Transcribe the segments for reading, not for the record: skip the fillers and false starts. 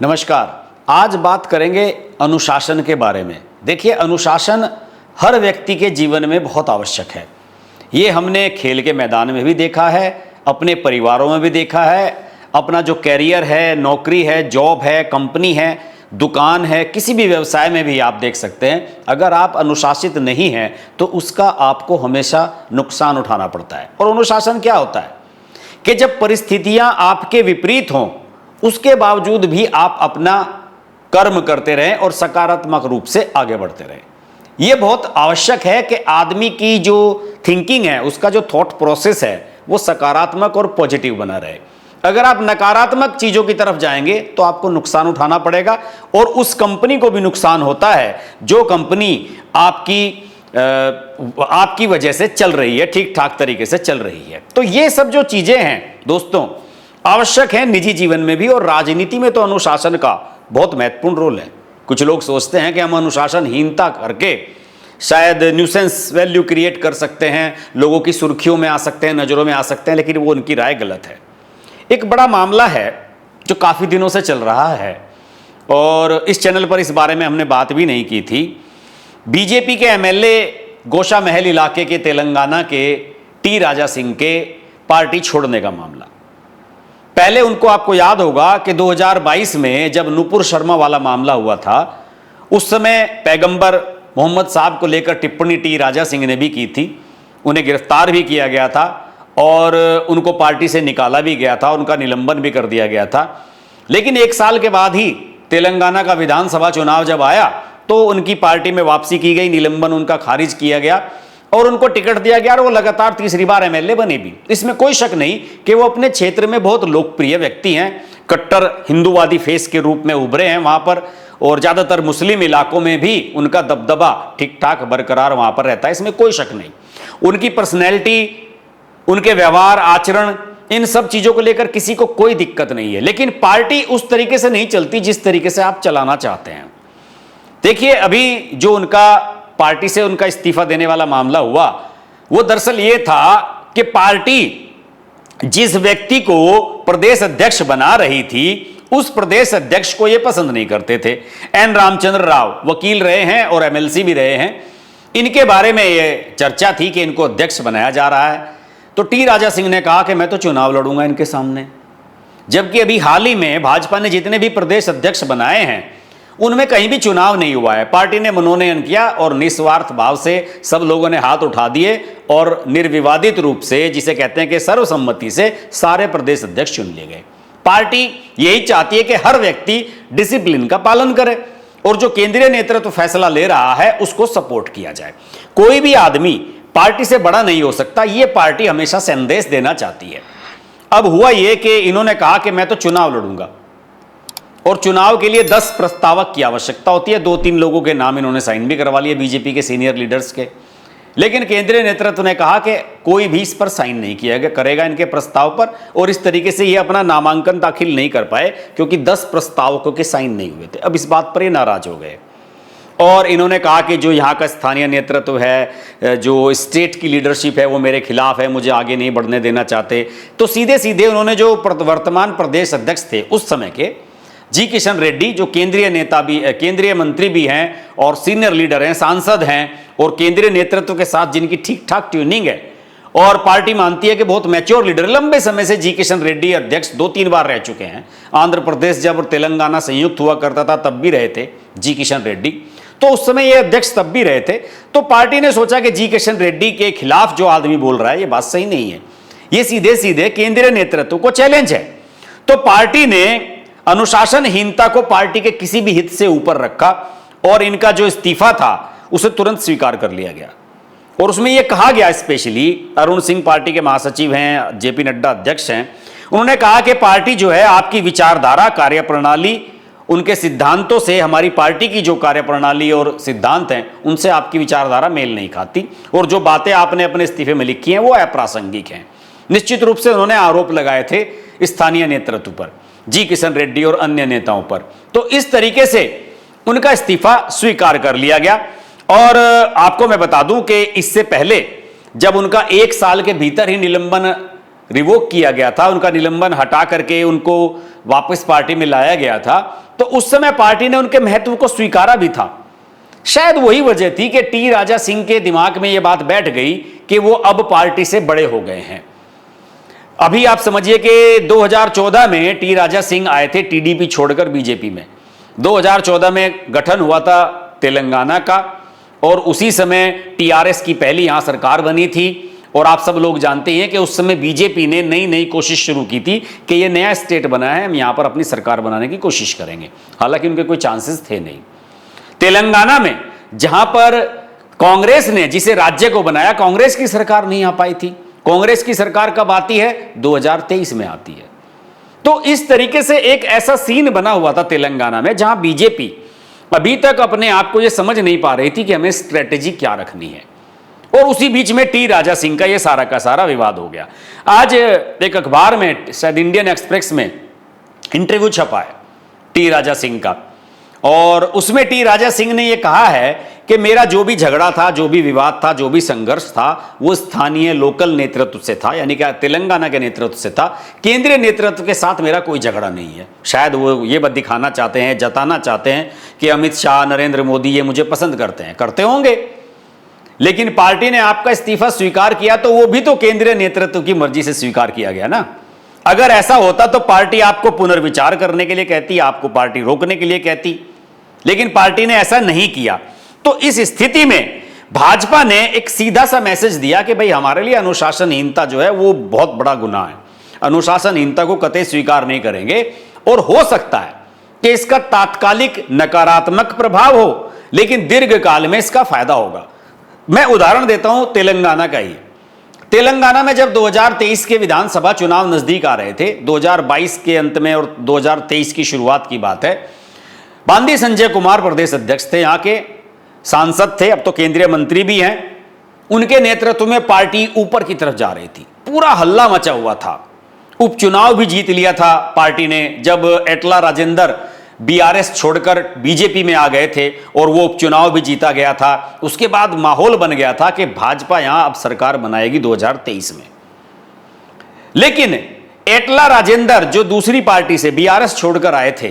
नमस्कार। आज बात करेंगे अनुशासन के बारे में। देखिए, अनुशासन हर व्यक्ति के जीवन में बहुत आवश्यक है। ये हमने खेल के मैदान में भी देखा है, अपने परिवारों में भी देखा है, अपना जो कैरियर है, नौकरी है, जॉब है, कंपनी है, दुकान है, किसी भी व्यवसाय में भी आप देख सकते हैं। अगर आप अनुशासित नहीं हैं तो उसका आपको हमेशा नुकसान उठाना पड़ता है। और अनुशासन क्या होता है कि जब परिस्थितियां आपके विपरीत हों उसके बावजूद भी आप अपना कर्म करते रहें और सकारात्मक रूप से आगे बढ़ते रहें। यह बहुत आवश्यक है कि आदमी की जो थिंकिंग है, उसका जो थॉट प्रोसेस है, वो सकारात्मक और पॉजिटिव बना रहे। अगर आप नकारात्मक चीजों की तरफ जाएंगे तो आपको नुकसान उठाना पड़ेगा और उस कंपनी को भी नुकसान होता है जो कंपनी आपकी वजह से चल रही है, ठीक ठाक तरीके से चल रही है। तो ये सब जो चीजें हैं दोस्तों, आवश्यक है निजी जीवन में भी, और राजनीति में तो अनुशासन का बहुत महत्वपूर्ण रोल है। कुछ लोग सोचते हैं कि हम अनुशासनहीनता करके शायद न्यूसेंस वैल्यू क्रिएट कर सकते हैं, लोगों की सुर्खियों में आ सकते हैं, नजरों में आ सकते हैं, लेकिन वो उनकी राय गलत है। एक बड़ा मामला है जो काफी दिनों से चल रहा है और इस चैनल पर इस बारे में हमने बात भी नहीं की थी। बीजेपी के एमएलए गोशा महल इलाके के तेलंगाना के टी राजा सिंह के पार्टी छोड़ने का मामला। पहले उनको आपको याद होगा कि 2022 में जब नुपुर शर्मा वाला मामला हुआ था, उस समय पैगंबर मोहम्मद साहब को लेकर टिप्पणी टी राजा सिंह ने भी की थी। उन्हें गिरफ्तार भी किया गया था और उनको पार्टी से निकाला भी गया था, उनका निलंबन भी कर दिया गया था। लेकिन एक साल के बाद ही तेलंगाना का विधानसभा चुनाव जब आया तो उनकी पार्टी में वापसी की गई, निलंबन उनका खारिज किया गया और उनको टिकट दिया गया और वो लगातार तीसरी बार एमएलए बने भी। इसमें कोई शक नहीं कि वो अपने क्षेत्र में बहुत लोकप्रिय व्यक्ति हैं, कट्टर हिंदूवादी फेस के रूप में उभरे हैं वहां पर, और ज्यादातर मुस्लिम इलाकों में भी उनका दबदबा ठीक ठाक बरकरार वहां पर रहता है, इसमें कोई शक नहीं। उनकी पर्सनैलिटी, उनके व्यवहार, आचरण, इन सब चीजों को लेकर किसी को कोई दिक्कत नहीं है। लेकिन पार्टी उस तरीके से नहीं चलती जिस तरीके से आप चलाना चाहते हैं। देखिए, अभी जो उनका पार्टी से उनका इस्तीफा देने वाला मामला हुआ, वो दरअसल ये था कि पार्टी जिस व्यक्ति को प्रदेश अध्यक्ष बना रही थी उस प्रदेश अध्यक्ष को ये पसंद नहीं करते थे। एन रामचंद्र राव वकील रहे हैं और एमएलसी भी रहे हैं। इनके बारे में ये चर्चा थी कि इनको अध्यक्ष बनाया जा रहा है। तो टी राजा सिंह ने कहा कि मैं तो चुनाव लड़ूंगा इनके सामने। जबकि अभी हाल ही में भाजपा ने जितने भी प्रदेश अध्यक्ष बनाए हैं उनमें कहीं भी चुनाव नहीं हुआ है। पार्टी ने मनोनयन किया और निस्वार्थ भाव से सब लोगों ने हाथ उठा दिए और निर्विवादित रूप से, जिसे कहते हैं कि सर्वसम्मति से, सारे प्रदेश अध्यक्ष चुन लिए गए। पार्टी यही चाहती है कि हर व्यक्ति डिसिप्लिन का पालन करे और जो केंद्रीय नेतृत्व फैसला ले रहा है उसको सपोर्ट किया जाए। कोई भी आदमी पार्टी से बड़ा नहीं हो सकता, ये पार्टी हमेशा संदेश देना चाहती है। अब हुआ यह कि इन्होंने कहा कि मैं तो चुनाव लड़ूंगा और चुनाव के लिए 10 प्रस्तावक की आवश्यकता होती है। 2-3 लोगों के नाम इन्होंने साइन भी करवा लिए, बीजेपी के सीनियर लीडर्स के। लेकिन केंद्रीय नेतृत्व ने कहा कि कोई भी इस पर साइन नहीं किया करेगा इनके प्रस्ताव पर, और इस तरीके से ये अपना नामांकन दाखिल नहीं कर पाए क्योंकि 10 प्रस्तावकों के साइन नहीं हुए थे। अब इस बात पर ये नाराज हो गए और इन्होंने कहा कि जो यहाँ का स्थानीय नेतृत्व है, जो स्टेट की लीडरशिप है, वो मेरे खिलाफ है, मुझे आगे नहीं बढ़ने देना चाहते। तो सीधे सीधे उन्होंने जो वर्तमान प्रदेश अध्यक्ष थे उस समय के जी किशन रेड्डी, जो केंद्रीय नेता भी, केंद्रीय मंत्री भी हैं और सीनियर लीडर हैं, सांसद हैं और केंद्रीय नेतृत्व के साथ जिनकी ठीक ठाक ट्यूनिंग है और पार्टी मानती है कि बहुत मैच्योर लीडर, लंबे समय से जी किशन रेड्डी अध्यक्ष 2-3 बार रह चुके हैं। आंध्र प्रदेश जब तेलंगाना संयुक्त हुआ करता था तब भी रहे थे जी किशन रेड्डी, तो उस समय ये अध्यक्ष तब भी रहे थे। तो पार्टी ने सोचा कि जी किशन रेड्डी के खिलाफ जो आदमी बोल रहा है ये बात सही नहीं है, ये सीधे सीधे केंद्रीय नेतृत्व को चैलेंज है। तो पार्टी ने अनुशासनहीनता को पार्टी के किसी भी हित से ऊपर रखा और इनका जो इस्तीफा था उसे तुरंत स्वीकार कर लिया गया। और उसमें यह कहा गया, स्पेशली अरुण सिंह पार्टी के महासचिव हैं, जेपी नड्डा अध्यक्ष हैं, उन्होंने कहा कि पार्टी जो है आपकी विचारधारा, कार्यप्रणाली, उनके सिद्धांतों से, हमारी पार्टी की जो कार्यप्रणाली और सिद्धांत हैं उनसे आपकी विचारधारा मेल नहीं खाती और जो बातें आपने अपने इस्तीफे में लिखी हैं वो अप्रासंगिक हैं। निश्चित रूप से उन्होंने आरोप लगाए थे स्थानीय नेतृत्व पर, जी किशन रेड्डी और अन्य नेताओं पर। तो इस तरीके से उनका इस्तीफा स्वीकार कर लिया गया। और आपको मैं बता दूं कि इससे पहले जब उनका 1 साल के भीतर ही निलंबन रिवोक किया गया था, उनका निलंबन हटा करके उनको वापस पार्टी में लाया गया था, तो उस समय पार्टी ने उनके महत्व को स्वीकारा भी था। शायद वही वजह थी कि टी राजा सिंह के दिमाग में यह बात बैठ गई कि वो अब पार्टी से बड़े हो गए हैं। अभी आप समझिए कि 2014 में टी राजा सिंह आए थे टीडीपी छोड़कर बीजेपी में। 2014 में गठन हुआ था तेलंगाना का, और उसी समय टीआरएस की पहली यहां सरकार बनी थी। और आप सब लोग जानते हैं कि उस समय बीजेपी ने नई नई कोशिश शुरू की थी कि ये नया स्टेट बना है, हम यहां पर अपनी सरकार बनाने की कोशिश करेंगे। हालांकि उनके कोई चांसेस थे नहीं। तेलंगाना में जहां पर कांग्रेस ने जिसे राज्य को बनाया, कांग्रेस की सरकार नहीं आ पाई थी। कांग्रेस की सरकार कब आती है? 2023 में आती है। तो इस तरीके से एक ऐसा सीन बना हुआ था तेलंगाना में, जहां बीजेपी अभी तक अपने आप को यह समझ नहीं पा रही थी कि हमें स्ट्रेटेजी क्या रखनी है। और उसी बीच में टी राजा सिंह का यह सारा का सारा विवाद हो गया। आज एक अखबार में, शायद इंडियन एक्सप्रेस में, इंटरव्यू छपा है टी राजा सिंह का, और उसमें टी राजा सिंह ने यह कहा है कि मेरा जो भी झगड़ा था, जो भी विवाद था, जो भी संघर्ष था, वो स्थानीय लोकल नेतृत्व से था, यानी कि तेलंगाना के नेतृत्व से था। केंद्रीय नेतृत्व के साथ मेरा कोई झगड़ा नहीं है। शायद वो ये बात दिखाना चाहते हैं, जताना चाहते हैं कि अमित शाह, नरेंद्र मोदी ये मुझे पसंद करते हैं। करते होंगे, लेकिन पार्टी ने आपका इस्तीफा स्वीकार किया तो वो भी तो केंद्रीय नेतृत्व की मर्जी से स्वीकार किया गया ना। अगर ऐसा होता तो पार्टी आपको पुनर्विचार करने के लिए कहती, आपको पार्टी रोकने के लिए कहती, लेकिन पार्टी ने ऐसा नहीं किया। तो इस स्थिति में भाजपा ने एक सीधा सा मैसेज दिया कि भाई हमारे लिए अनुशासनहीनता जो है वो बहुत बड़ा गुनाह है, अनुशासनहीनता को कतई स्वीकार नहीं करेंगे, और हो सकता है कि इसका तात्कालिक नकारात्मक प्रभाव हो, लेकिन दीर्घकाल में इसका फायदा होगा। मैं उदाहरण देता हूं तेलंगाना का ही। तेलंगाना में जब 2023 के विधानसभा चुनाव नजदीक आ रहे थे, 2022 के अंत में और 2023 की शुरुआत की बात है, बांदी संजय कुमार प्रदेश अध्यक्ष थे, यहां के सांसद थे, अब तो केंद्रीय मंत्री भी हैं। उनके नेतृत्व में पार्टी ऊपर की तरफ जा रही थी, पूरा हल्ला मचा हुआ था। उपचुनाव भी जीत लिया था पार्टी ने, जब एटला राजेंद्र बीआरएस छोड़कर बीजेपी में आ गए थे और वो उपचुनाव भी जीता गया था। उसके बाद माहौल बन गया था कि भाजपा यहां अब सरकार बनाएगी 2023 में। लेकिन एटला राजेंद्र जो दूसरी पार्टी से बीआरएस छोड़कर आए थे,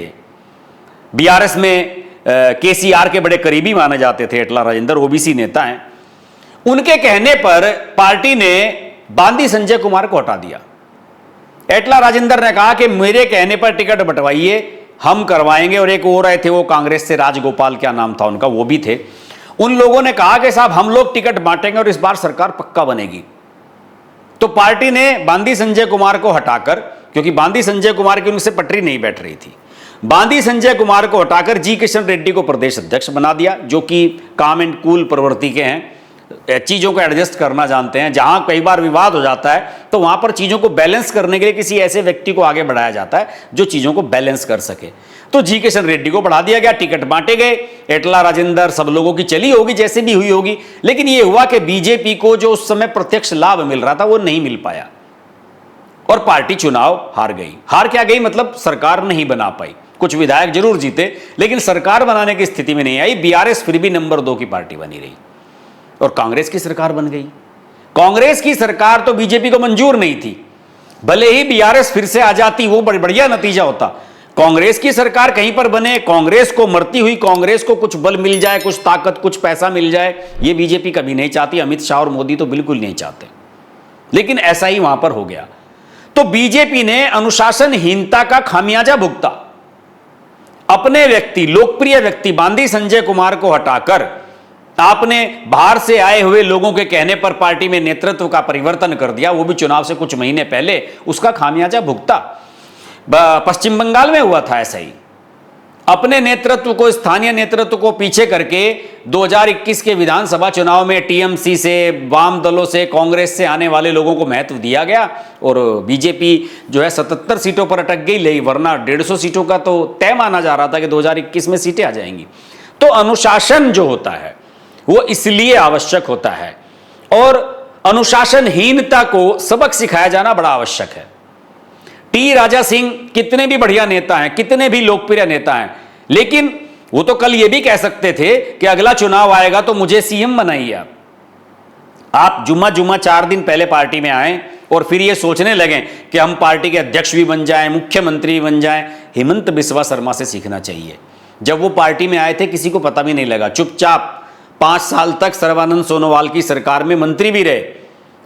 बीआरएस में केसीआर के बड़े करीबी माने जाते थे एटला राजेंद्र, ओबीसी नेता हैं, उनके कहने पर पार्टी ने बांदी संजय कुमार को हटा दिया। एटला राजेंद्र ने कहा कि मेरे कहने पर टिकट बंटवाइए, हम करवाएंगे। और एक और आए थे, वो कांग्रेस से राजगोपाल, क्या नाम था उनका, वो भी थे। उन लोगों ने कहा कि साहब हम लोग टिकट बांटेंगे और इस बार सरकार पक्का बनेगी। तो पार्टी ने बांदी संजय कुमार को हटाकर, क्योंकि बांदी संजय कुमार की उनसे पटरी नहीं बैठ रही थी, बांदी संजय कुमार को हटाकर जी किशन रेड्डी को प्रदेश अध्यक्ष बना दिया, जो कि काम एंड कूल प्रवृत्ति के हैं, चीजों को एडजस्ट करना जानते हैं। जहां कई बार विवाद हो जाता है तो वहां पर चीजों को बैलेंस करने के लिए किसी ऐसे व्यक्ति को आगे बढ़ाया जाता है जो चीजों को बैलेंस कर सके। तो जी किशन रेड्डी को बढ़ा दिया गया, टिकट बांटे गए। एटला राजेंद्र सब लोगों की चली होगी, जैसे भी हुई होगी, लेकिन यह हुआ कि बीजेपी को जो उस समय प्रत्यक्ष लाभ मिल रहा था वो नहीं मिल पाया और पार्टी चुनाव हार गई। हार क्या गई, मतलब सरकार नहीं बना पाई। कुछ विधायक जरूर जीते, लेकिन सरकार बनाने की स्थिति में नहीं आई। बीआरएस फिर भी नंबर 2 की पार्टी बनी रही और कांग्रेस की सरकार बन गई। कांग्रेस की सरकार तो बीजेपी को मंजूर नहीं थी, भले ही बीआरएस फिर से आ जाती वो बढ़िया नतीजा होता। कांग्रेस की सरकार कहीं पर बने, कांग्रेस को मरती हुई कांग्रेस को कुछ बल मिल जाए, कुछ ताकत, कुछ पैसा मिल जाए, ये बीजेपी कभी नहीं चाहती। अमित शाह और मोदी तो बिल्कुल नहीं चाहते, लेकिन ऐसा ही वहां पर हो गया। तो बीजेपी ने अनुशासनहीनता का खामियाजा भुगता। अपने व्यक्ति, लोकप्रिय व्यक्ति बांदी संजय कुमार को हटाकर आपने बाहर से आए हुए लोगों के कहने पर पार्टी में नेतृत्व का परिवर्तन कर दिया, वो भी चुनाव से कुछ महीने पहले। उसका खामियाजा भुगता। पश्चिम बंगाल में हुआ था ऐसा ही। अपने नेतृत्व को, स्थानीय नेतृत्व को पीछे करके 2021 के विधानसभा चुनाव में टीएमसी से, वाम दलों से, कांग्रेस से आने वाले लोगों को महत्व दिया गया और बीजेपी जो है 77 सीटों पर अटक गई, ले, वरना 150 सीटों का तो तय माना जा रहा था कि 2021 में सीटें आ जाएंगी। तो अनुशासन जो होता है वो इसलिए आवश्यक होता है और अनुशासनहीनता को सबक सिखाया जाना बड़ा आवश्यक है। टी राजा सिंह कितने भी बढ़िया नेता हैं, कितने भी लोकप्रिय नेता हैं, लेकिन वो तो कल ये भी कह सकते थे कि अगला चुनाव आएगा तो मुझे सीएम बनाइए। आप जुम्मा 4 दिन पहले पार्टी में आए और फिर ये सोचने लगे कि हम पार्टी के अध्यक्ष भी बन जाएं, मुख्यमंत्री भी बन जाएं। हेमंत बिस्वा शर्मा से सीखना चाहिए। जब वो पार्टी में आए थे किसी को पता भी नहीं लगा, चुपचाप 5 साल तक सर्बानंद सोनोवाल की सरकार में मंत्री भी रहे,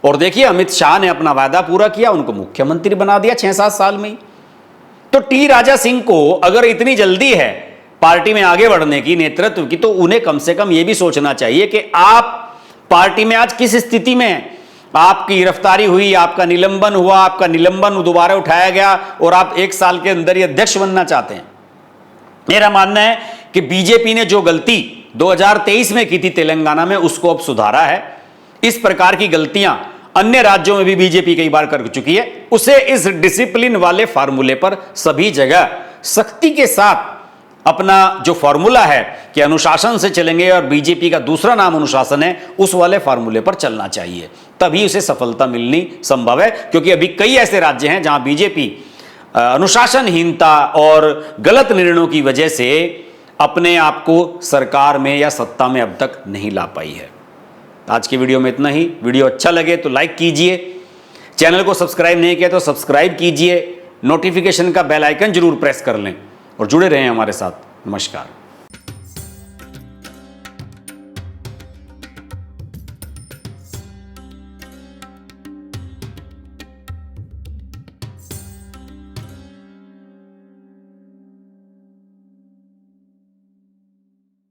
और देखिए अमित शाह ने अपना वादा पूरा किया, उनको मुख्यमंत्री बना दिया 6-7 साल में ही। तो टी राजा सिंह को अगर इतनी जल्दी है पार्टी में आगे बढ़ने की, नेतृत्व की, तो उन्हें कम से कम यह भी सोचना चाहिए कि आप पार्टी में आज किस स्थिति में हैं। आपकी गिरफ्तारी हुई, आपका निलंबन हुआ, आपका निलंबन दोबारा उठाया गया और आप 1 साल के अंदर ही अध्यक्ष बनना चाहते हैं। मेरा मानना है कि बीजेपी ने जो गलती 2023 में की थी तेलंगाना में, उसको अब सुधारा है। इस प्रकार की गलतियां अन्य राज्यों में भी बीजेपी कई बार कर चुकी है। उसे इस डिसिप्लिन वाले फार्मूले पर सभी जगह सख्ती के साथ अपना जो फॉर्मूला है कि अनुशासन से चलेंगे, और बीजेपी का दूसरा नाम अनुशासन है, उस वाले फार्मूले पर चलना चाहिए, तभी उसे सफलता मिलनी संभव है। क्योंकि अभी कई ऐसे राज्य हैं जहां बीजेपी अनुशासनहीनता और गलत निर्णयों की वजह से अपने आप को सरकार में या सत्ता में अब तक नहीं ला पाई है। आज की वीडियो में इतना ही। वीडियो अच्छा लगे तो लाइक कीजिए, चैनल को सब्सक्राइब नहीं किया तो सब्सक्राइब कीजिए, नोटिफिकेशन का बेल आइकन जरूर प्रेस कर लें और जुड़े रहें हमारे साथ। नमस्कार।